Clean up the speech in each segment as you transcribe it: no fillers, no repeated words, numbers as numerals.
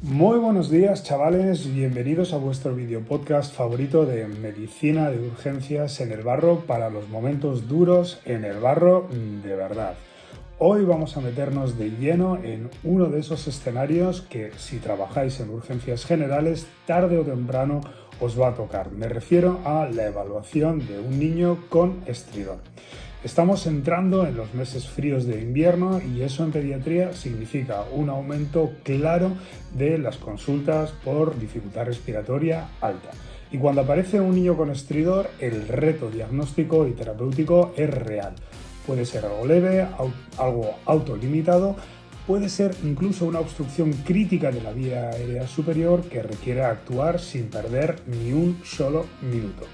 Muy buenos días, chavales, bienvenidos a vuestro video podcast favorito de medicina de urgencias en el barro para los momentos duros en el barro de verdad. Hoy vamos a meternos de lleno en uno de esos escenarios que, si trabajáis en urgencias generales, tarde o temprano os va a tocar. Me refiero a la evaluación de un niño con estridor. Estamos entrando en los meses fríos de invierno y eso en pediatría significa un aumento claro de las consultas por dificultad respiratoria alta. Y cuando aparece un niño con estridor, el reto diagnóstico y terapéutico es real. Puede ser algo leve, algo autolimitado, puede ser incluso una obstrucción crítica de la vía aérea superior que requiere actuar sin perder ni un solo minuto.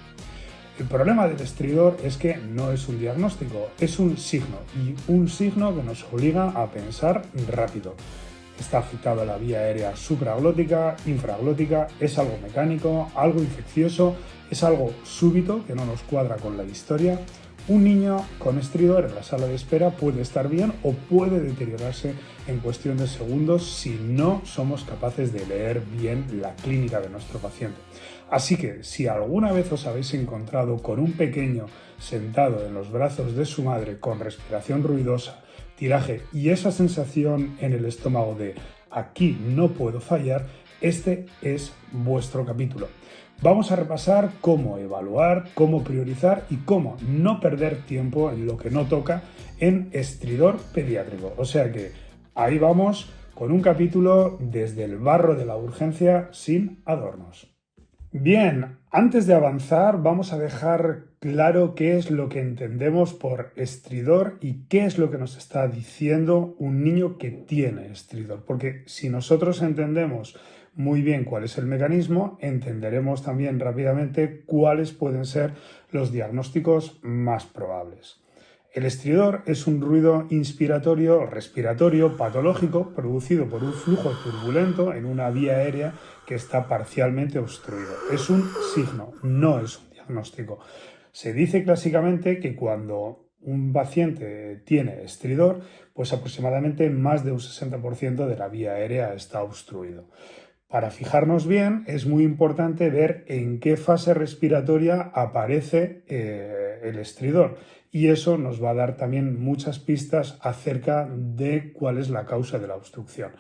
El problema del estridor es que no es un diagnóstico, es un signo, y un signo que nos obliga a pensar rápido. Está afectada la vía aérea supraglótica, infraglótica, es algo mecánico, algo infeccioso, es algo súbito que no nos cuadra con la historia. Un niño con estridor en la sala de espera puede estar bien o puede deteriorarse en cuestión de segundos si no somos capaces de leer bien la clínica de nuestro paciente. Así que si alguna vez os habéis encontrado con un pequeño sentado en los brazos de su madre con respiración ruidosa, tiraje y esa sensación en el estómago de aquí no puedo fallar, este es vuestro capítulo. Vamos a repasar cómo evaluar, cómo priorizar y cómo no perder tiempo en lo que no toca en estridor pediátrico. O sea que ahí vamos con un capítulo desde el barro de la urgencia sin adornos. Bien, antes de avanzar vamos a dejar claro qué es lo que entendemos por estridor y qué es lo que nos está diciendo un niño que tiene estridor. Porque si nosotros entendemos muy bien cuál es el mecanismo, entenderemos también rápidamente cuáles pueden ser los diagnósticos más probables. El estridor es un ruido inspiratorio o respiratorio patológico producido por un flujo turbulento en una vía aérea que está parcialmente obstruido. Es un signo, no es un diagnóstico. Se dice clásicamente que cuando un paciente tiene estridor, pues aproximadamente más de un 60% de la vía aérea está obstruido. Para fijarnos bien, es muy importante ver en qué fase respiratoria aparece el estridor, y eso nos va a dar también muchas pistas acerca de cuál es la causa de la obstrucción.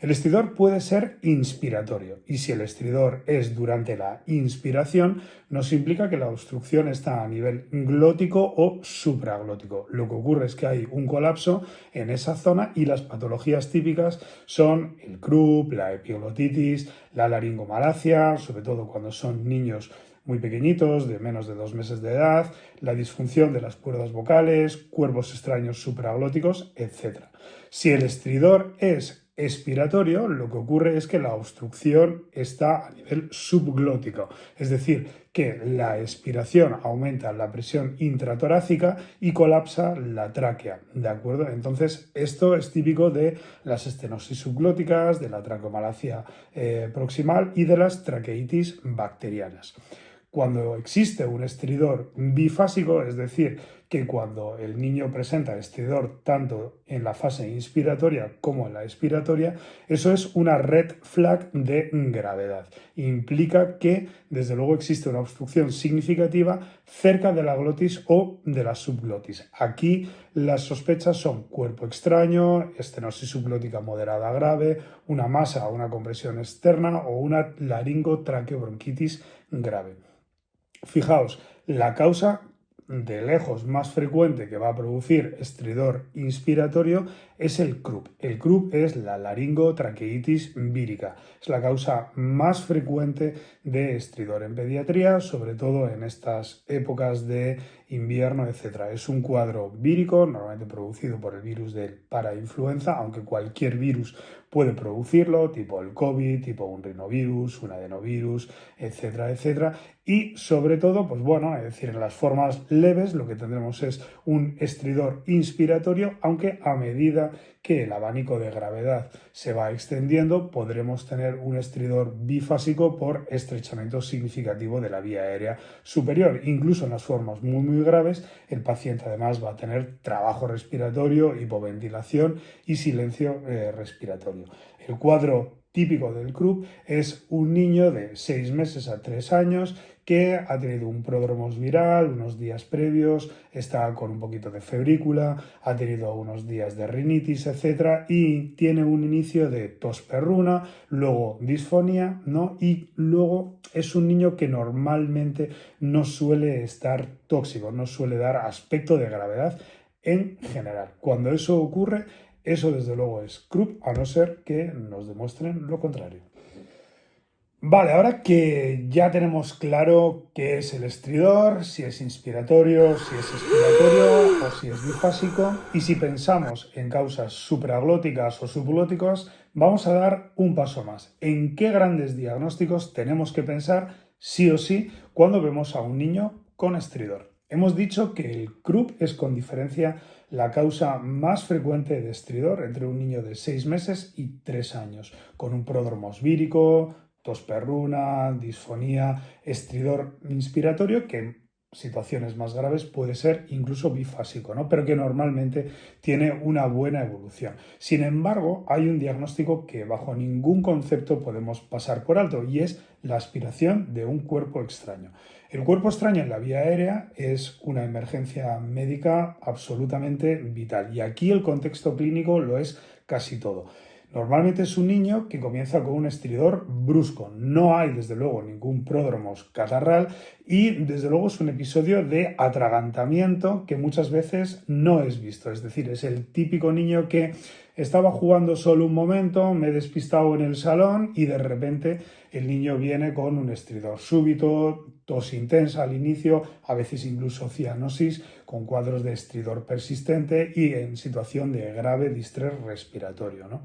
El estridor puede ser inspiratorio, y si el estridor es durante la inspiración, nos implica que la obstrucción está a nivel glótico o supraglótico. Lo que ocurre es que hay un colapso en esa zona y las patologías típicas son el croup, la epiglotitis, la laringomalacia, sobre todo cuando son niños muy pequeñitos, de menos de 2 meses de edad, la disfunción de las cuerdas vocales, cuerpos extraños supraglóticos, etc. Si el estridor es expiratorio, lo que ocurre es que la obstrucción está a nivel subglótico, es decir, que la expiración aumenta la presión intratorácica y colapsa la tráquea, ¿de acuerdo? Entonces, esto es típico de las estenosis subglóticas, de la traqueomalacia proximal y de las traqueitis bacterianas. Cuando existe un estridor bifásico, es decir, que cuando el niño presenta estridor tanto en la fase inspiratoria como en la expiratoria, eso es una red flag de gravedad. Implica que, desde luego, existe una obstrucción significativa cerca de la glotis o de la subglotis. Aquí las sospechas son cuerpo extraño, estenosis subglótica moderada grave, una masa o una compresión externa o una laringotraqueobronquitis grave. Fijaos, la causa de lejos más frecuente que va a producir estridor inspiratorio es el croup. El croup es la laringotraqueitis vírica. Es la causa más frecuente de estridor en pediatría, sobre todo en estas épocas de invierno, etc. Es un cuadro vírico, normalmente producido por el virus del parainfluenza, aunque cualquier virus puede producirlo, tipo el COVID, tipo un rinovirus, un adenovirus, etcétera, etcétera. Y sobre todo, pues bueno, es decir, en las formas leves lo que tendremos es un estridor inspiratorio, aunque a medida que el abanico de gravedad se va extendiendo, podremos tener un estridor bifásico por estrechamiento significativo de la vía aérea superior. Incluso en las formas muy graves, el paciente además va a tener trabajo respiratorio, hipoventilación y silencio respiratorio. El cuadro típico del CRUP es un niño de 6 meses a 3 años que ha tenido un pródromo viral unos días previos, está con un poquito de febrícula, ha tenido unos días de rinitis, etcétera, y tiene un inicio de tos perruna, luego disfonía, ¿no? Y luego es un niño que normalmente no suele estar tóxico, no suele dar aspecto de gravedad en general. Cuando eso ocurre, eso desde luego es CRUP, a no ser que nos demuestren lo contrario. Vale, ahora que ya tenemos claro qué es el estridor, si es inspiratorio, si es expiratorio o si es bifásico, y si pensamos en causas supraglóticas o subglóticas, vamos a dar un paso más. ¿En qué grandes diagnósticos tenemos que pensar sí o sí cuando vemos a un niño con estridor? Hemos dicho que el CRUP es con diferencia la causa más frecuente de estridor entre un niño de 6 meses y 3 años, con un pródromo vírico, tos perruna, disfonía, estridor inspiratorio, que en situaciones más graves puede ser incluso bifásico, ¿no? Pero que normalmente tiene una buena evolución. Sin embargo, hay un diagnóstico que bajo ningún concepto podemos pasar por alto y es la aspiración de un cuerpo extraño. El cuerpo extraño en la vía aérea es una emergencia médica absolutamente vital y aquí el contexto clínico lo es casi todo. Normalmente es un niño que comienza con un estridor brusco. No hay, desde luego, ningún pródromo catarral y, desde luego, es un episodio de atragantamiento que muchas veces no es visto. Es decir, es el típico niño que estaba jugando solo un momento, me he despistado en el salón y de repente el niño viene con un estridor súbito, tos intensa al inicio, a veces incluso cianosis, con cuadros de estridor persistente y en situación de grave distrés respiratorio, ¿no?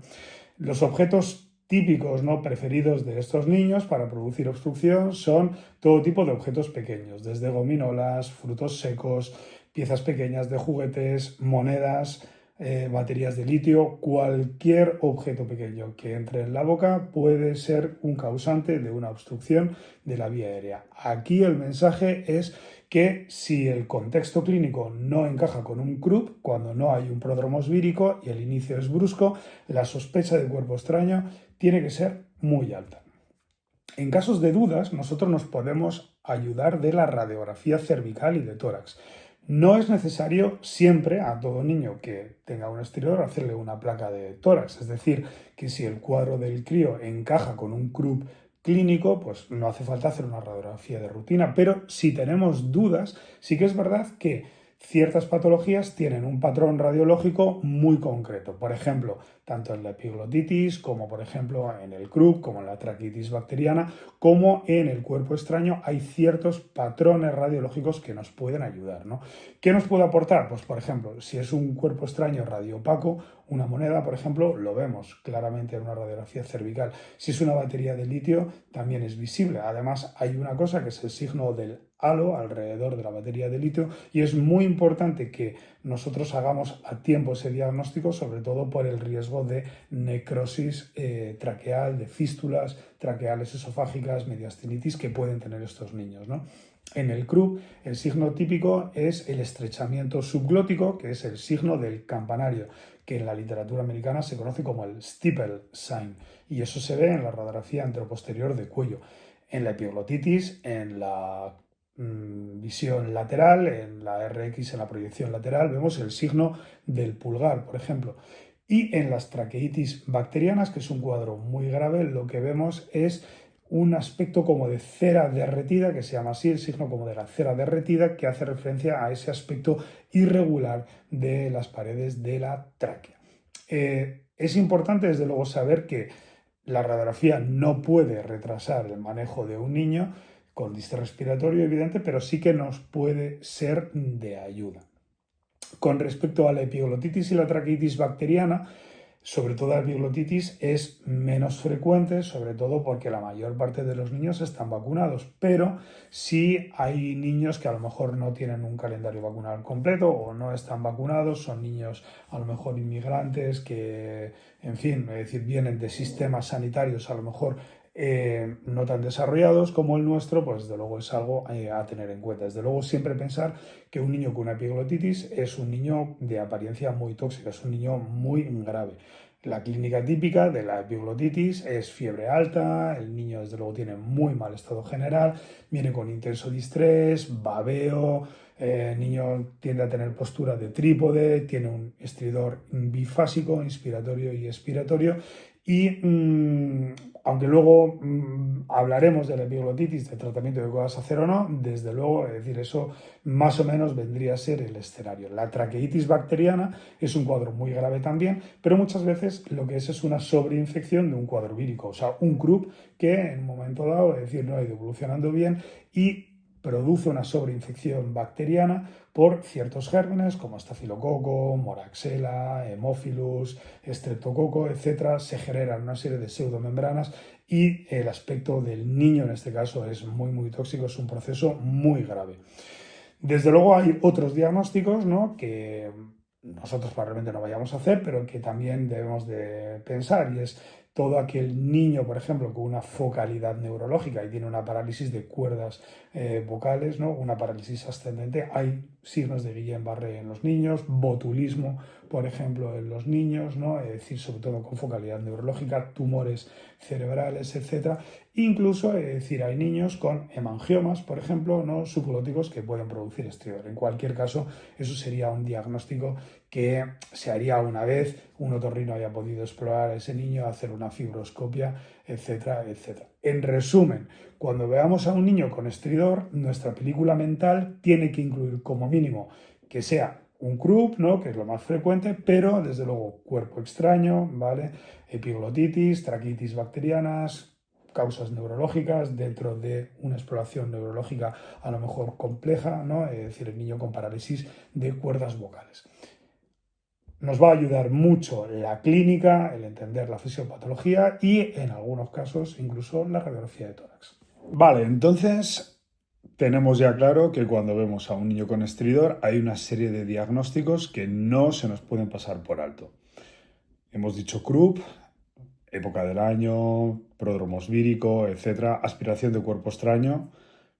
Los objetos típicos no preferidos de estos niños para producir obstrucción son todo tipo de objetos pequeños, desde gominolas, frutos secos, piezas pequeñas de juguetes, monedas, baterías de litio, cualquier objeto pequeño que entre en la boca puede ser un causante de una obstrucción de la vía aérea. Aquí el mensaje es que si el contexto clínico no encaja con un CRUP, cuando no hay un pródromo vírico y el inicio es brusco, la sospecha de cuerpo extraño tiene que ser muy alta. En casos de dudas, nosotros nos podemos ayudar de la radiografía cervical y de tórax. No es necesario siempre a todo niño que tenga un estridor hacerle una placa de tórax, es decir, que si el cuadro del crío encaja con un CRUP clínico, pues no hace falta hacer una radiografía de rutina, pero si tenemos dudas, sí que es verdad que ciertas patologías tienen un patrón radiológico muy concreto. Por ejemplo, tanto en la epiglotitis como por ejemplo en el CRUP, como en la traquitis bacteriana, como en el cuerpo extraño hay ciertos patrones radiológicos que nos pueden ayudar, ¿no? ¿Qué nos puede aportar? Pues por ejemplo, si es un cuerpo extraño radiopaco, una moneda, por ejemplo, lo vemos claramente en una radiografía cervical. Si es una batería de litio, también es visible. Además, hay una cosa que es el signo del halo alrededor de la batería de litio y es muy importante que nosotros hagamos a tiempo ese diagnóstico, sobre todo por el riesgo de necrosis traqueal, de fístulas traqueales esofágicas, mediastinitis que pueden tener estos niños, ¿no? En el CRUP, el signo típico es el estrechamiento subglótico, que es el signo del campanario, que en la literatura americana se conoce como el steeple sign, y eso se ve en la radiografía anteroposterior de cuello. En la epiglotitis, en la visión lateral, en la RX, en la proyección lateral, vemos el signo del pulgar, por ejemplo. Y en las traqueitis bacterianas, que es un cuadro muy grave, lo que vemos es un aspecto como de cera derretida, que se llama así, el signo como de la cera derretida, que hace referencia a ese aspecto irregular de las paredes de la tráquea. Es importante, desde luego, saber que la radiografía no puede retrasar el manejo de un niño con distrés respiratorio evidente, pero sí que nos puede ser de ayuda. Con respecto a la epiglotitis y la traqueitis bacteriana, sobre todo la epiglotitis es menos frecuente, sobre todo porque la mayor parte de los niños están vacunados, pero sí hay niños que a lo mejor no tienen un calendario vacunal completo o no están vacunados, son niños a lo mejor inmigrantes que, en fin, es decir, vienen de sistemas sanitarios a lo mejor no tan desarrollados como el nuestro, pues desde luego es algo a tener en cuenta. Desde luego siempre pensar que un niño con una epiglotitis es un niño de apariencia muy tóxica, es un niño muy grave. La clínica típica de la epiglotitis es fiebre alta, el niño desde luego tiene muy mal estado general, viene con intenso distrés, babeo, el niño tiende a tener postura de trípode, tiene un estridor bifásico, inspiratorio y expiratorio, y aunque luego hablaremos de la epiglotitis, del tratamiento que puedas hacer o no, desde luego, es decir, eso más o menos vendría a ser el escenario. La traqueitis bacteriana es un cuadro muy grave también, pero muchas veces lo que es una sobreinfección de un cuadro vírico, o sea, un croup que en un momento dado, es decir, no ha ido evolucionando bien y produce una sobreinfección bacteriana por ciertos gérmenes como estafilococo, moraxella, hemophilus, streptococo, etc. Se generan una serie de pseudomembranas y el aspecto del niño en este caso es muy tóxico, es un proceso muy grave. Desde luego hay otros diagnósticos, ¿no?, que nosotros probablemente no vayamos a hacer, pero que también debemos de pensar, y es todo aquel niño, por ejemplo, con una focalidad neurológica y tiene una parálisis de cuerdas vocales, ¿no?, una parálisis ascendente. Hay signos de Guillain-Barré en los niños, botulismo, por ejemplo, en los niños, ¿no?, es decir, sobre todo con focalidad neurológica, tumores cerebrales, etcétera. Incluso, es decir, hay niños con hemangiomas, por ejemplo, ¿no?, subglóticos que pueden producir estridor. En cualquier caso, eso sería un diagnóstico que se haría una vez un otorrino haya podido explorar a ese niño, hacer una fibroscopia, etcétera, etcétera. En resumen, cuando veamos a un niño con estridor, nuestra película mental tiene que incluir como mínimo que sea un croup, ¿no?, que es lo más frecuente, pero desde luego cuerpo extraño, ¿vale?, epiglotitis, traquitis bacterianas, causas neurológicas dentro de una exploración neurológica a lo mejor compleja, ¿no?, es decir, el niño con parálisis de cuerdas vocales. Nos va a ayudar mucho la clínica, el entender la fisiopatología y en algunos casos incluso la radiografía de tórax. Vale, entonces tenemos ya claro que cuando vemos a un niño con estridor hay una serie de diagnósticos que no se nos pueden pasar por alto. Hemos dicho croup, época del año, pródromos vírico, etc. Aspiración de cuerpo extraño,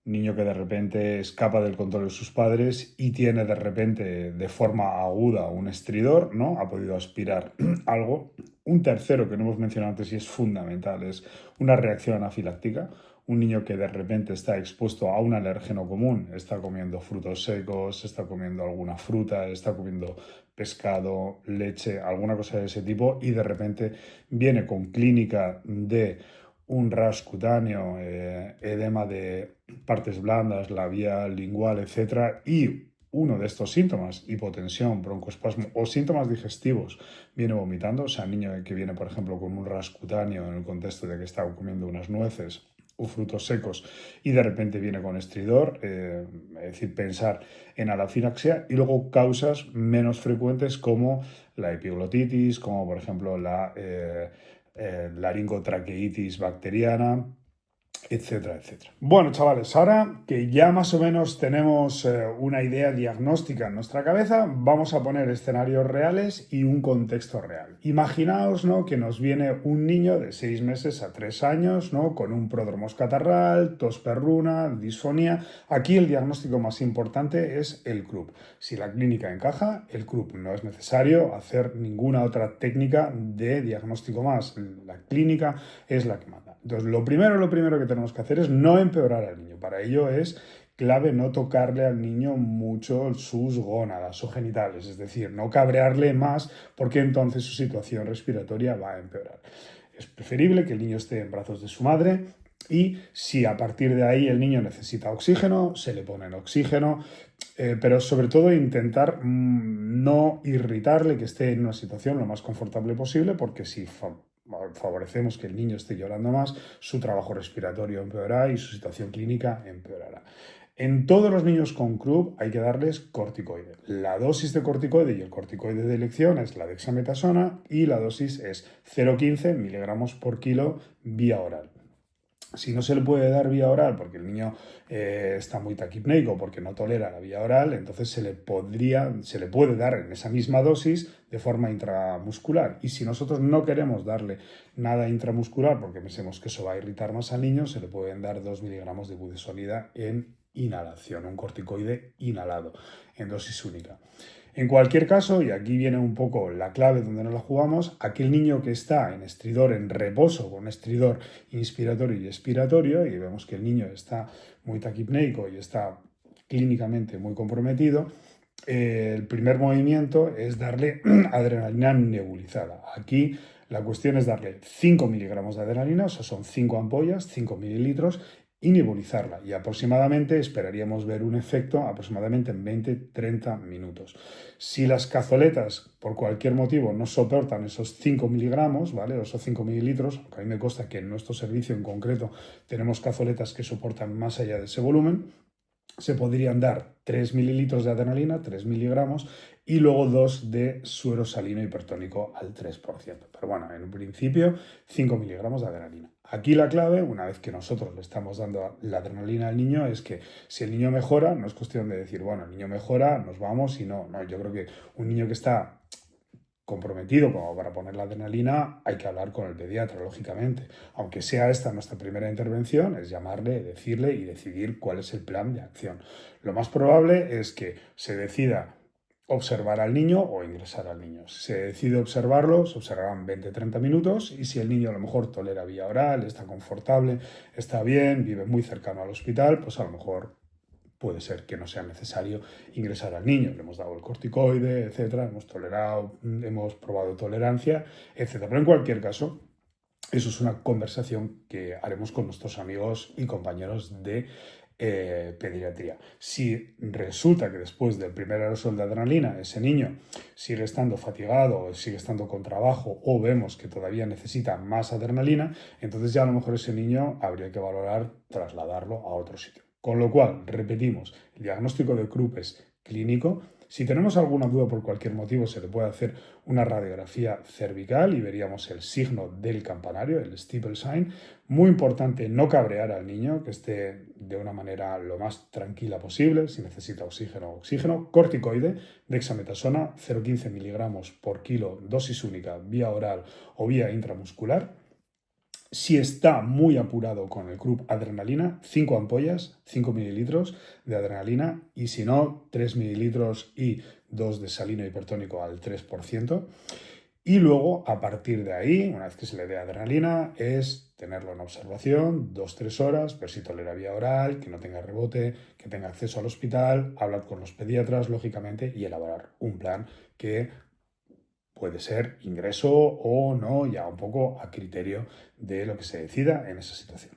niño que de repente escapa del control de sus padres y tiene de repente de forma aguda un estridor, ¿no? Ha podido aspirar algo. Un tercero que no hemos mencionado antes y es fundamental es una reacción anafiláctica. Un niño que de repente está expuesto a un alérgeno común, está comiendo frutos secos, está comiendo alguna fruta, está comiendo pescado, leche, alguna cosa de ese tipo, y de repente viene con clínica de un rash cutáneo, edema de partes blandas, labial, lingual, etc. Y uno de estos síntomas, hipotensión, broncoespasmo o síntomas digestivos, viene vomitando, o sea, niño que viene, por ejemplo, con un rash cutáneo en el contexto de que está comiendo unas nueces o frutos secos y de repente viene con estridor, es decir, pensar en anafilaxia, y luego causas menos frecuentes como la epiglotitis, como por ejemplo la laringotraqueitis bacteriana, etcétera, etcétera. Bueno, chavales, ahora que ya más o menos tenemos una idea diagnóstica en nuestra cabeza, vamos a poner escenarios reales y un contexto real. Imaginaos, ¿no?, que nos viene un niño de 6 meses a 3 años, ¿no?, con un pródromo catarral, tos perruna, disfonía. Aquí el diagnóstico más importante es el croup. Si la clínica encaja, el croup. No es necesario hacer ninguna otra técnica de diagnóstico más. La clínica es la que manda. Entonces, lo primero que tenemos que hacer es no empeorar al niño. Para ello es clave no tocarle al niño mucho sus gónadas o genitales, es decir, no cabrearle más porque entonces su situación respiratoria va a empeorar. Es preferible que el niño esté en brazos de su madre y si a partir de ahí el niño necesita oxígeno, se le pone en oxígeno, pero sobre todo intentar no irritarle, que esté en una situación lo más confortable posible, porque si favorecemos que el niño esté llorando más, su trabajo respiratorio empeorará y su situación clínica empeorará. En todos los niños con croup hay que darles corticoide. La dosis de corticoide y el corticoide de elección es la dexametasona y la dosis es 0,15 miligramos por kilo vía oral. Si no se le puede dar vía oral porque el niño está muy taquipneico, porque no tolera la vía oral, entonces se le puede dar en esa misma dosis de forma intramuscular. Y si nosotros no queremos darle nada intramuscular porque pensemos que eso va a irritar más al niño, se le pueden dar 2 miligramos de budesonida en inhalación, un corticoide inhalado en dosis única. En cualquier caso, y aquí viene un poco la clave donde nos la jugamos, aquel niño que está en estridor, en reposo, con estridor inspiratorio y expiratorio, y vemos que el niño está muy taquipneico y está clínicamente muy comprometido, el primer movimiento es darle adrenalina nebulizada. Aquí la cuestión es darle 5 miligramos de adrenalina, o sea, son 5 ampollas, 5 mililitros, y nebulizarla. Y aproximadamente esperaríamos ver un efecto aproximadamente en 20-30 minutos. Si las cazoletas, por cualquier motivo, no soportan esos 5 miligramos, ¿vale? Esos 5 mililitros, aunque a mí me consta que en nuestro servicio en concreto tenemos cazoletas que soportan más allá de ese volumen, se podrían dar 3 mililitros de adrenalina, 3 miligramos, y luego 2 de suero salino hipertónico al 3%. Pero bueno, en un principio 5 miligramos de adrenalina. Aquí la clave, una vez que nosotros le estamos dando la adrenalina al niño, es que si el niño mejora, no es cuestión de decir, bueno, el niño mejora, nos vamos y no. Yo creo que un niño que está comprometido como para poner la adrenalina, hay que hablar con el pediatra, lógicamente. Aunque sea esta nuestra primera intervención, es llamarle, decirle y decidir cuál es el plan de acción. Lo más probable es que se decida observar al niño o ingresar al niño. Si se decide observarlo, se observarán 20-30 minutos, y si el niño a lo mejor tolera vía oral, está confortable, está bien, vive muy cercano al hospital, pues a lo mejor puede ser que no sea necesario ingresar al niño. Le hemos dado el corticoide, etcétera, hemos tolerado, hemos probado tolerancia, etcétera. Pero en cualquier caso, eso es una conversación que haremos con nuestros amigos y compañeros de pediatría. Si resulta que después del primer aerosol de adrenalina ese niño sigue estando fatigado, sigue estando con trabajo, o vemos que todavía necesita más adrenalina, entonces ya a lo mejor ese niño habría que valorar trasladarlo a otro sitio. Con lo cual, repetimos, el diagnóstico de Krupp es clínico. Si tenemos alguna duda por cualquier motivo, se le puede hacer una radiografía cervical y veríamos el signo del campanario, el steeple sign. Muy importante no cabrear al niño, que esté de una manera lo más tranquila posible. Si necesita oxígeno, oxígeno. Corticoide, dexametasona, 0,15 miligramos por kilo, dosis única, vía oral o vía intramuscular. Si está muy apurado con el Krupp, adrenalina, 5 ampollas, 5 mililitros de adrenalina, y si no, 3 mililitros y 2 de salino hipertónico al 3%. Y luego, a partir de ahí, una vez que se le dé adrenalina, es tenerlo en observación 2-3 horas, ver si tolera vía oral, que no tenga rebote, que tenga acceso al hospital, hablar con los pediatras, lógicamente, y elaborar un plan que puede ser ingreso o no, ya un poco a criterio de lo que se decida en esa situación.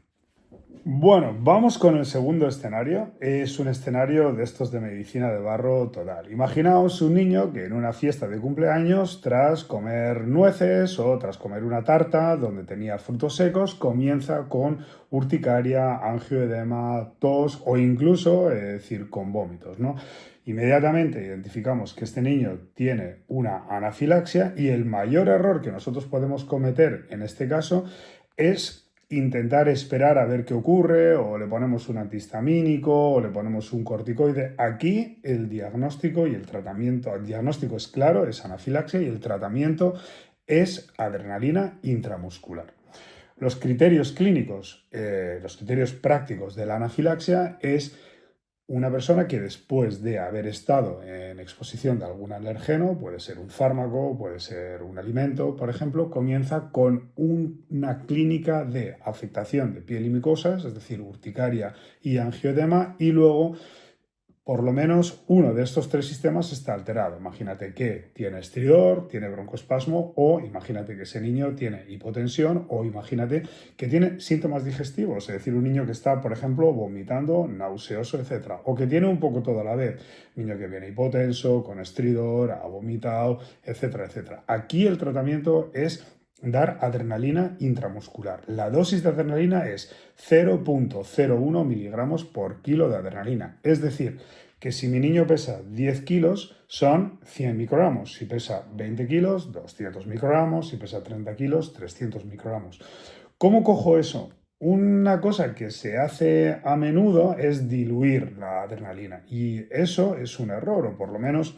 Bueno, vamos con el segundo escenario. Es un escenario de estos de medicina de barro total. Imaginaos un niño que en una fiesta de cumpleaños, tras comer nueces o tras comer una tarta donde tenía frutos secos, comienza con urticaria, angioedema, tos o incluso, decir, con vómitos, ¿no? Inmediatamente identificamos que este niño tiene una anafilaxia, y el mayor error que nosotros podemos cometer en este caso es intentar esperar a ver qué ocurre, o le ponemos un antihistamínico o le ponemos un corticoide. Aquí el diagnóstico y el tratamiento, el diagnóstico es claro, es anafilaxia, y el tratamiento es adrenalina intramuscular. Los criterios clínicos, los criterios prácticos de la anafilaxia es una persona que después de haber estado en exposición de algún alergeno, puede ser un fármaco, puede ser un alimento, por ejemplo, comienza con una clínica de afectación de piel y mucosas, es decir, urticaria y angioedema, y luego por lo menos uno de estos tres sistemas está alterado. Imagínate que tiene estridor, tiene broncoespasmo, o imagínate que ese niño tiene hipotensión, o imagínate que tiene síntomas digestivos, es decir, un niño que está, por ejemplo, vomitando, nauseoso, etc. O que tiene un poco todo a la vez, niño que viene hipotenso, con estridor, ha vomitado, etcétera, etcétera. Aquí el tratamiento es dar adrenalina intramuscular. La dosis de adrenalina es 0,01 miligramos por kilo de adrenalina. Es decir, que si mi niño pesa 10 kilos, son 100 microgramos. Si pesa 20 kilos, 200 microgramos. Si pesa 30 kilos, 300 microgramos. ¿Cómo cojo eso? Una cosa que se hace a menudo es diluir la adrenalina, y eso es un error, o por lo menos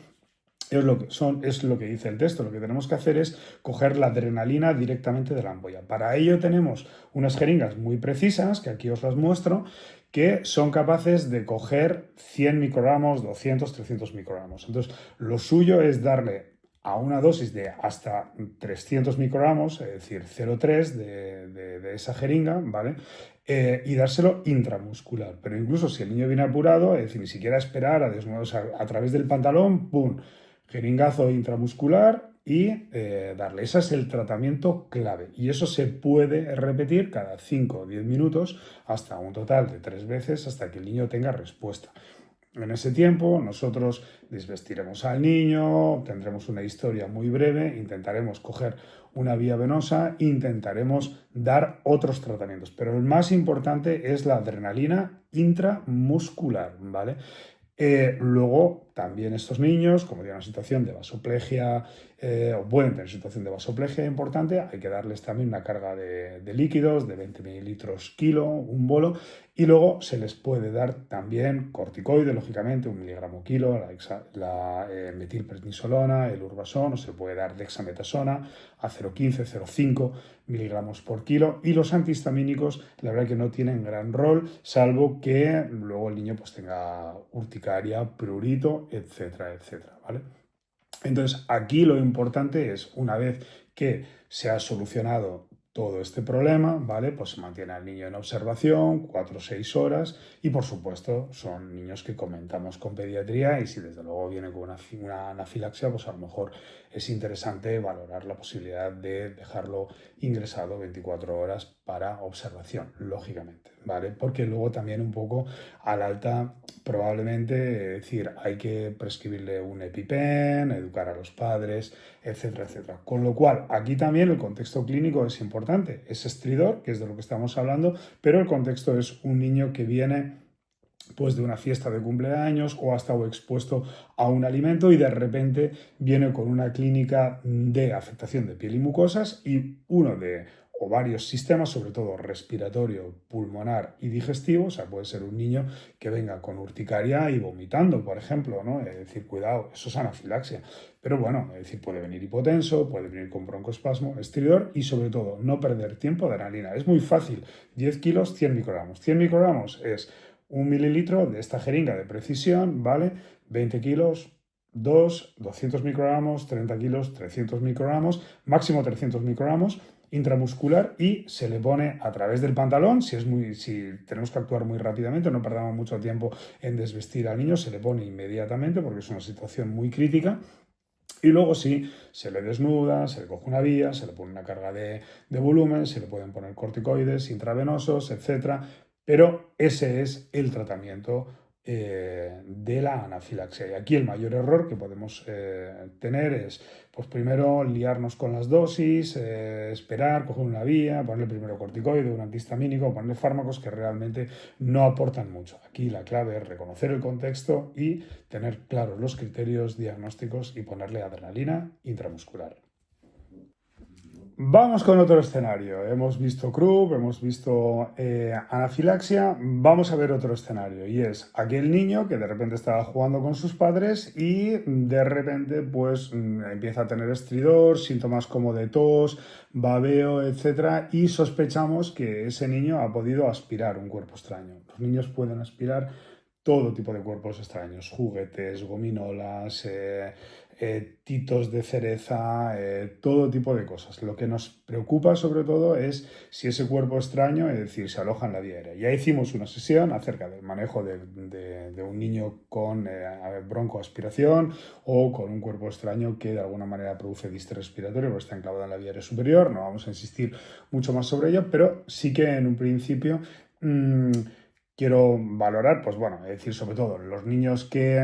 es lo que dice el texto. Lo que tenemos que hacer es coger la adrenalina directamente de la ampolla. Para ello tenemos unas jeringas muy precisas, que aquí os las muestro, que son capaces de coger 100 microgramos, 200, 300 microgramos. Entonces, lo suyo es darle a una dosis de hasta 300 microgramos, es decir, 0,3 de esa jeringa, ¿vale? Y dárselo intramuscular. Pero incluso si el niño viene apurado, es decir, ni siquiera esperar a desnudarse a través del pantalón, ¡pum! Jeringazo intramuscular y darle. Ese es el tratamiento clave. Y eso se puede repetir cada 5 o 10 minutos hasta un total de 3 veces hasta que el niño tenga respuesta. En ese tiempo nosotros desvestiremos al niño, tendremos una historia muy breve, intentaremos coger una vía venosa, intentaremos dar otros tratamientos, pero el más importante es la adrenalina intramuscular, ¿vale? Luego, también estos niños, como tienen una situación de vasoplegia, o pueden tener situación de vasoplegia importante, hay que darles también una carga de líquidos de 20 mililitros kilo, un bolo, y luego se les puede dar también corticoide, lógicamente, 1 miligramo kilo, la metilprednisolona, el urbasón, o se puede dar dexametasona a 0,15, 0,5 miligramos por kilo, y los antihistamínicos, la verdad que no tienen gran rol, salvo que luego el niño pues tenga urticaria, prurito, etcétera, etcétera, ¿vale? Entonces, aquí lo importante es, una vez que se ha solucionado todo este problema, ¿vale? Pues se mantiene al niño en observación 4 o 6 horas y, por supuesto, son niños que comentamos con pediatría y si desde luego viene con una anafilaxia, pues a lo mejor es interesante valorar la posibilidad de dejarlo ingresado 24 horas para observación, lógicamente, ¿vale? Porque luego también un poco al alta probablemente, es decir, hay que prescribirle un EpiPen, educar a los padres, etcétera, etcétera. Con lo cual, aquí también el contexto clínico es importante. Es estridor, que es de lo que estamos hablando, pero el contexto es un niño que viene pues de una fiesta de cumpleaños o ha estado expuesto a un alimento y de repente viene con una clínica de afectación de piel y mucosas y uno de o varios sistemas, sobre todo respiratorio, pulmonar y digestivo. O sea, puede ser un niño que venga con urticaria y vomitando, por ejemplo, ¿no? Es decir, cuidado, eso es anafilaxia. Pero bueno, es decir, puede venir hipotenso, puede venir con broncoespasmo, estridor y sobre todo no perder tiempo de adrenalina. Es muy fácil, 10 kilos, 100 microgramos. 100 microgramos es 1 mililitro de esta jeringa de precisión, ¿vale? 20 kilos, 200 microgramos, 30 kilos, 300 microgramos, máximo 300 microgramos intramuscular y se le pone a través del pantalón, si tenemos que actuar muy rápidamente, no perdamos mucho tiempo en desvestir al niño, se le pone inmediatamente porque es una situación muy crítica. Y luego sí, se le desnuda, se le coge una vía, se le pone una carga de volumen, se le pueden poner corticoides intravenosos, etcétera. Pero ese es el tratamiento de la anafilaxia. Y aquí el mayor error que podemos tener es, pues primero liarnos con las dosis, esperar, coger una vía, ponerle primero corticoide, un antihistamínico, ponerle fármacos que realmente no aportan mucho. Aquí la clave es reconocer el contexto y tener claros los criterios diagnósticos y ponerle adrenalina intramuscular. Vamos con otro escenario. Hemos visto croup, hemos visto anafilaxia. Vamos a ver otro escenario y es aquel niño que de repente estaba jugando con sus padres y de repente pues empieza a tener estridor, síntomas como de tos, babeo, etcétera, y sospechamos que ese niño ha podido aspirar un cuerpo extraño. Los niños pueden aspirar todo tipo de cuerpos extraños, juguetes, gominolas, titos de cereza, todo tipo de cosas. Lo que nos preocupa sobre todo es si ese cuerpo extraño, es decir, se aloja en la vía aérea. Ya hicimos una sesión acerca del manejo de un niño con broncoaspiración o con un cuerpo extraño que de alguna manera produce distrés respiratorio porque está enclavado en la vía aérea superior. No vamos a insistir mucho más sobre ello, pero sí que en un principio quiero valorar, pues bueno, es decir, sobre todo los niños que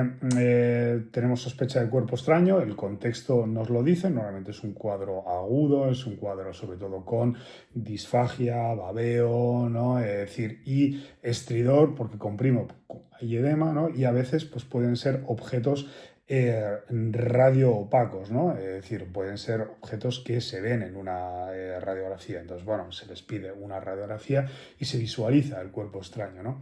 tenemos sospecha de cuerpo extraño, el contexto nos lo dice, normalmente es un cuadro agudo, es un cuadro sobre todo con disfagia, babeo, ¿no? Es decir, y estridor, porque comprimo, hay edema, ¿no? Y a veces pues pueden ser objetos radio opacos, ¿no? Es decir, pueden ser objetos que se ven en una radiografía. Entonces, bueno, se les pide una radiografía y se visualiza el cuerpo extraño, ¿no?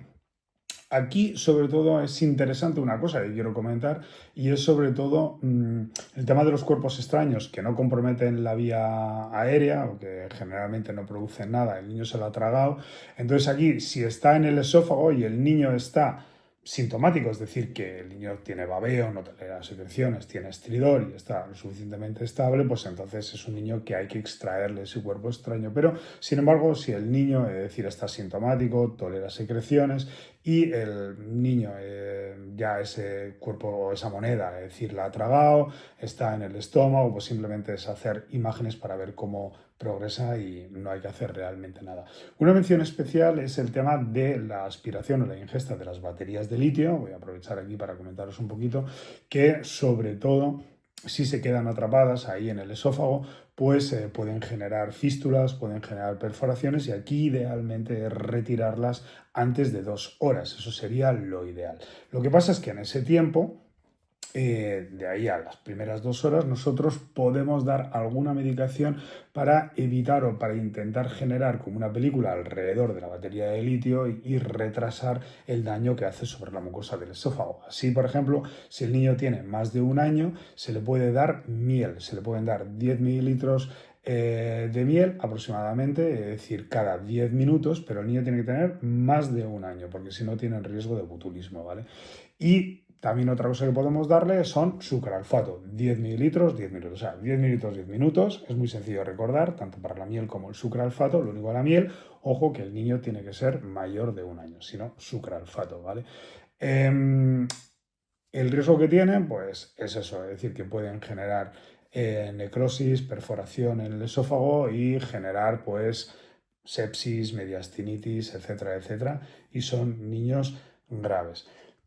Aquí, sobre todo, es interesante una cosa que quiero comentar y es sobre todo el tema de los cuerpos extraños que no comprometen la vía aérea o que generalmente no producen nada, el niño se lo ha tragado. Entonces aquí, si está en el esófago y el niño está sintomático, es decir, que el niño tiene babeo, no tolera secreciones, tiene estridor y está lo suficientemente estable, pues entonces es un niño que hay que extraerle ese cuerpo extraño. Pero, sin embargo, si el niño, es decir, está sintomático, tolera secreciones y el niño ya ese cuerpo o esa moneda, es decir, la ha tragado, está en el estómago, pues simplemente es hacer imágenes para ver cómo progresa y no hay que hacer realmente nada. Una mención especial es el tema de la aspiración o la ingesta de las baterías de litio. Voy a aprovechar aquí para comentaros un poquito que sobre todo si se quedan atrapadas ahí en el esófago, pues pueden generar fístulas, pueden generar perforaciones y aquí idealmente es retirarlas antes de 2 horas. Eso sería lo ideal. Lo que pasa es que en ese tiempo de ahí a las primeras 2 horas, nosotros podemos dar alguna medicación para evitar o para intentar generar como una película alrededor de la batería de litio y retrasar el daño que hace sobre la mucosa del esófago. Así, por ejemplo, si el niño tiene más de 1 año, se le puede dar miel, se le pueden dar 10 mililitros de miel aproximadamente, es decir, cada 10 minutos, pero el niño tiene que tener más de 1 año, porque si no tiene riesgo de botulismo, ¿vale? Y también otra cosa que podemos darle son sucralfato, 10 mililitros, 10 minutos, o sea, 10 minutos, 10 minutos, es muy sencillo de recordar, tanto para la miel como el sucralfato, lo único de la miel, ojo que el niño tiene que ser mayor de 1 año, si no, sucralfato, ¿vale? El riesgo que tienen, pues es eso, es decir, que pueden generar necrosis, perforación en el esófago y generar, pues, sepsis, mediastinitis, etcétera, etcétera, y son niños graves.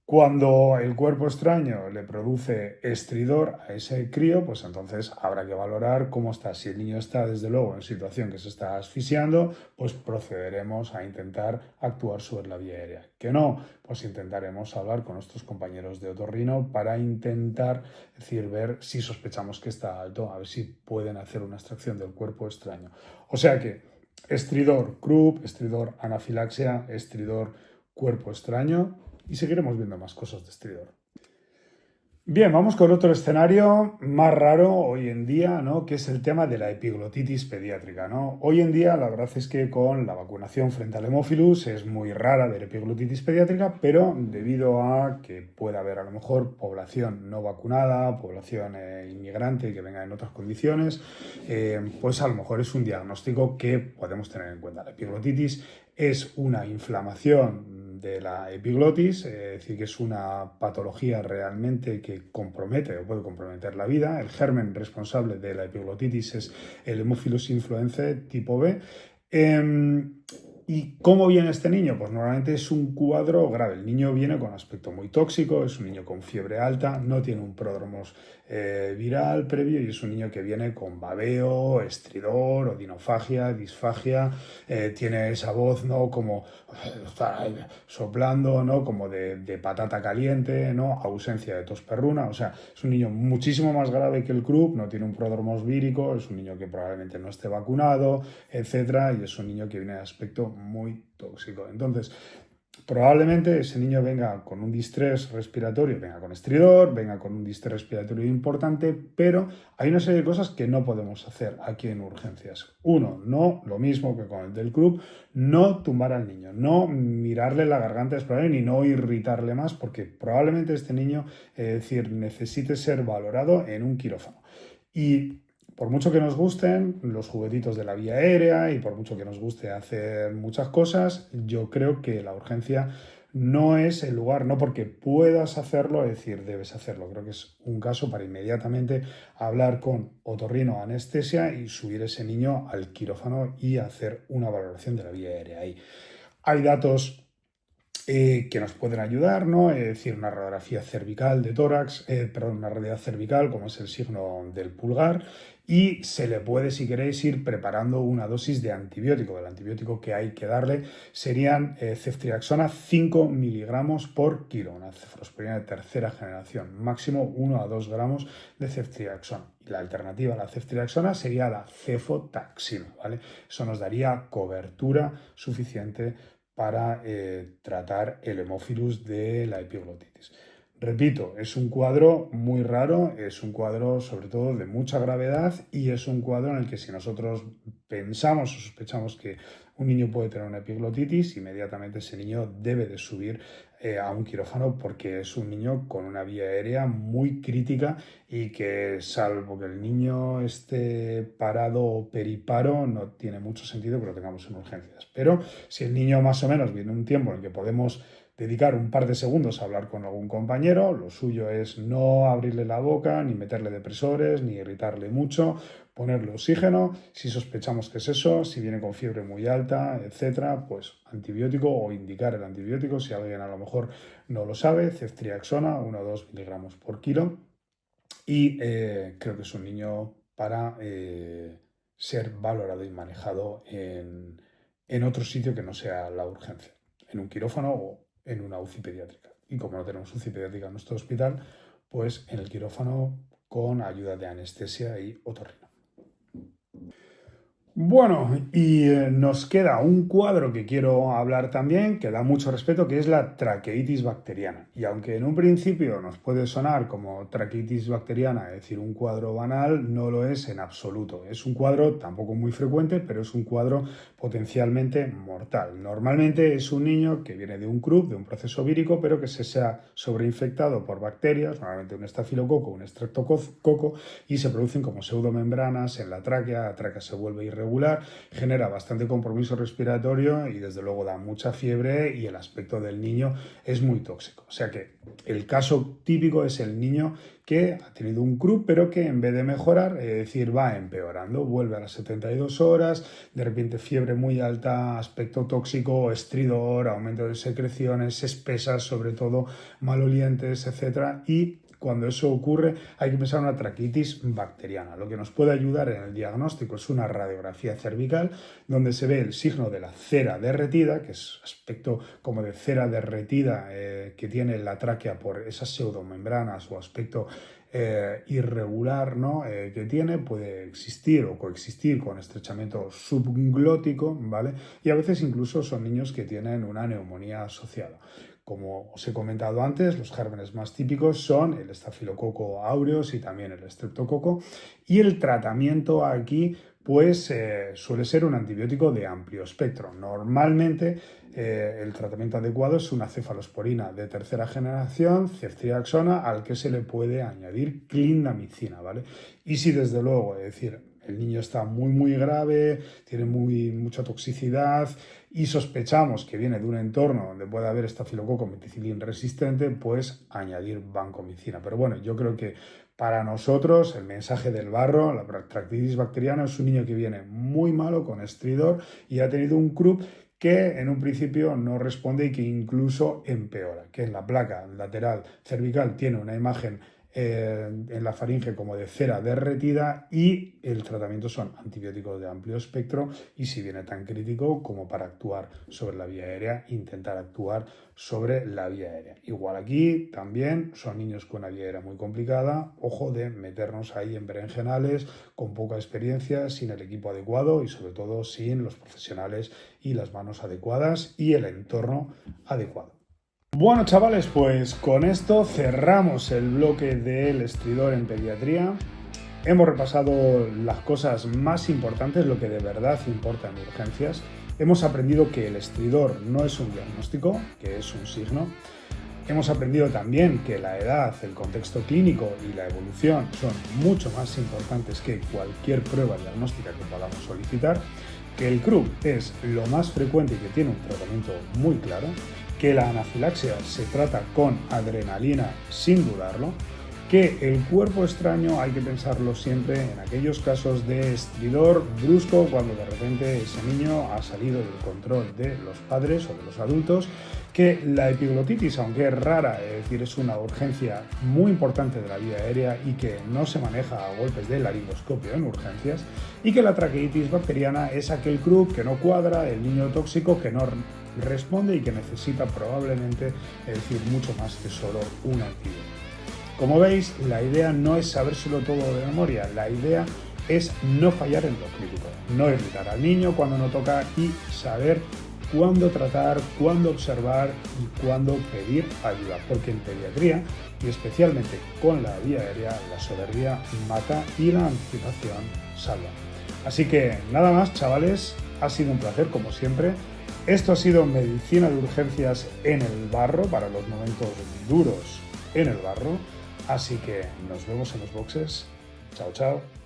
Cuando el cuerpo extraño le produce estridor a ese crío, pues entonces habrá que valorar cómo está. Si el niño está, desde luego, en situación que se está asfixiando, pues procederemos a intentar actuar sobre la vía aérea. Que no, pues intentaremos hablar con nuestros compañeros de otorrino para intentar, es decir, ver si sospechamos que está alto, a ver si pueden hacer una extracción del cuerpo extraño. O sea que estridor croup, estridor anafilaxia, estridor cuerpo extraño y seguiremos viendo más cosas de estridor. Bien, vamos con otro escenario más raro hoy en día, ¿no? Que es el tema de la epiglotitis pediátrica, ¿no? Hoy en día la verdad es que con la vacunación frente al hemófilus es muy rara ver epiglotitis pediátrica, pero debido a que pueda haber a lo mejor población no vacunada, población inmigrante que venga en otras condiciones, pues a lo mejor es un diagnóstico que podemos tener en cuenta. La epiglotitis es una inflamación de la epiglotis, es decir, que es una patología realmente que compromete o puede comprometer la vida. El germen responsable de la epiglotitis es el Haemophilus influenzae tipo B. ¿Y cómo viene este niño? Pues normalmente es un cuadro grave. El niño viene con aspecto muy tóxico, es un niño con fiebre alta, no tiene un pródromos viral previo y es un niño que viene con babeo, estridor, odinofagia, disfagia, tiene esa voz, ¿no? Como soplando, ¿no? Como de patata caliente, ¿no? Ausencia de tos perruna, o sea, es un niño muchísimo más grave que el CRUP, no tiene un pródromos vírico, es un niño que probablemente no esté vacunado, etcétera, y es un niño que viene de aspecto muy tóxico. Entonces, probablemente ese niño venga con un distrés respiratorio, venga con estridor, venga con un distrés respiratorio importante, pero hay una serie de cosas que no podemos hacer aquí en urgencias. Uno, no, lo mismo que con el del club, no tumbar al niño, no mirarle la garganta explorar ni no irritarle más, porque probablemente este niño, es decir, necesite ser valorado en un quirófano. Y por mucho que nos gusten los juguetitos de la vía aérea y por mucho que nos guste hacer muchas cosas, yo creo que la urgencia no es el lugar, no porque puedas hacerlo, es decir, debes hacerlo. Creo que es un caso para inmediatamente hablar con otorrino anestesia y subir ese niño al quirófano y hacer una valoración de la vía aérea. Ahí hay datos que nos pueden ayudar, ¿no? Es decir, una radiografía cervical de tórax, perdón, una radiografía cervical, como es el signo del pulgar, y se le puede, si queréis, ir preparando una dosis de antibiótico. El antibiótico que hay que darle serían ceftriaxona 5 miligramos por kilo, una cefalosporina de tercera generación, máximo 1 a 2 gramos de ceftriaxona. Y la alternativa a la ceftriaxona sería la cefotaxima, ¿vale? Eso nos daría cobertura suficiente para tratar el hemófilus de la epiglotitis. Repito, es un cuadro muy raro, es un cuadro sobre todo de mucha gravedad y es un cuadro en el que si nosotros pensamos o sospechamos que un niño puede tener una epiglotitis, inmediatamente ese niño debe de subir a un quirófano porque es un niño con una vía aérea muy crítica y que salvo que el niño esté parado o periparo no tiene mucho sentido que lo tengamos en urgencias. Pero si el niño más o menos viene un tiempo en el que podemos dedicar un par de segundos a hablar con algún compañero, lo suyo es no abrirle la boca, ni meterle depresores, ni irritarle mucho, ponerle oxígeno, si sospechamos que es eso, si viene con fiebre muy alta, etcétera, pues antibiótico o indicar el antibiótico, si alguien a lo mejor no lo sabe, ceftriaxona, 1 o 2 miligramos por kilo, y creo que es un niño para ser valorado y manejado en otro sitio que no sea la urgencia, en un quirófano o en una UCI pediátrica. Y como no tenemos UCI pediátrica en nuestro hospital, pues en el quirófano con ayuda de anestesia y otorrino. Bueno, y nos queda un cuadro que quiero hablar también, que da mucho respeto, que es la traqueitis bacteriana. Y aunque en un principio nos puede sonar como traqueitis bacteriana, es decir, un cuadro banal, no lo es en absoluto. Es un cuadro tampoco muy frecuente, pero es un cuadro potencialmente mortal. Normalmente es un niño que viene de un CRUP, de un proceso vírico, pero que se ha sobreinfectado por bacterias, normalmente un estafilococo, un estreptococo, y se producen como pseudomembranas en la tráquea se vuelve irregular, genera bastante compromiso respiratorio y desde luego da mucha fiebre y el aspecto del niño es muy tóxico. O sea que el caso típico es el niño que ha tenido un CRUP pero que en vez de mejorar, es decir, va empeorando, vuelve a las 72 horas, de repente fiebre muy alta, aspecto tóxico, estridor, aumento de secreciones, espesas, sobre todo malolientes, etc. Y cuando eso ocurre hay que pensar en una traqueitis bacteriana. Lo que nos puede ayudar en el diagnóstico es una radiografía cervical donde se ve el signo de la cera derretida, que es aspecto como de cera derretida que tiene la tráquea por esas pseudomembranas o aspecto irregular, ¿no? Que tiene, puede existir o coexistir con estrechamiento subglótico, ¿vale? Y a veces incluso son niños que tienen una neumonía asociada. Como os he comentado antes, los gérmenes más típicos son el estafilococo aureus y también el estreptococo. Y el tratamiento aquí pues suele ser un antibiótico de amplio espectro. Normalmente el tratamiento adecuado es una cefalosporina de tercera generación, ceftriaxona, al que se le puede añadir clindamicina, ¿vale? Y si desde luego, es decir, el niño está muy grave, tiene mucha toxicidad y sospechamos que viene de un entorno donde puede haber estafilococo meticilin resistente, pues añadir vancomicina. Pero bueno, yo creo que para nosotros el mensaje del barro, la traqueitis bacteriana, es un niño que viene muy malo con estridor y ha tenido un CRUP que en un principio no responde y que incluso empeora, que en la placa lateral cervical tiene una imagen en la faringe como de cera derretida y el tratamiento son antibióticos de amplio espectro y si viene tan crítico como para actuar sobre la vía aérea, intentar actuar sobre la vía aérea. Igual aquí también son niños con una vía aérea muy complicada, ojo de meternos ahí en berenjenales con poca experiencia, sin el equipo adecuado y sobre todo sin los profesionales y las manos adecuadas y el entorno adecuado. Bueno, chavales, pues con esto cerramos el bloque del estridor en pediatría. Hemos repasado las cosas más importantes, lo que de verdad importa en urgencias. Hemos aprendido que el estridor no es un diagnóstico, que es un signo. Hemos aprendido también que la edad, el contexto clínico y la evolución son mucho más importantes que cualquier prueba diagnóstica que podamos solicitar, que el CRUP es lo más frecuente y que tiene un tratamiento muy claro, que la anafilaxia se trata con adrenalina sin dudarlo, que el cuerpo extraño hay que pensarlo siempre en aquellos casos de estridor brusco cuando de repente ese niño ha salido del control de los padres o de los adultos, que la epiglotitis, aunque es rara, es decir, es una urgencia muy importante de la vía aérea y que no se maneja a golpes de laringoscopio en urgencias, y que la traqueitis bacteriana es aquel CRUP que no cuadra, el niño tóxico que no responde y que necesita probablemente, es decir, mucho más que solo un antídoto. Como veis, la idea no es sabérselo todo de memoria, la idea es no fallar en lo crítico, no irritar al niño cuando no toca y saber cuándo tratar, cuándo observar y cuándo pedir ayuda, porque en pediatría, y especialmente con la vía aérea, la soberbia mata y la anticipación salva. Así que nada más, chavales, ha sido un placer como siempre. Esto ha sido Medicina de Urgencias en el Barro, para los momentos duros en el barro. Así que nos vemos en los boxes. Chao, chao.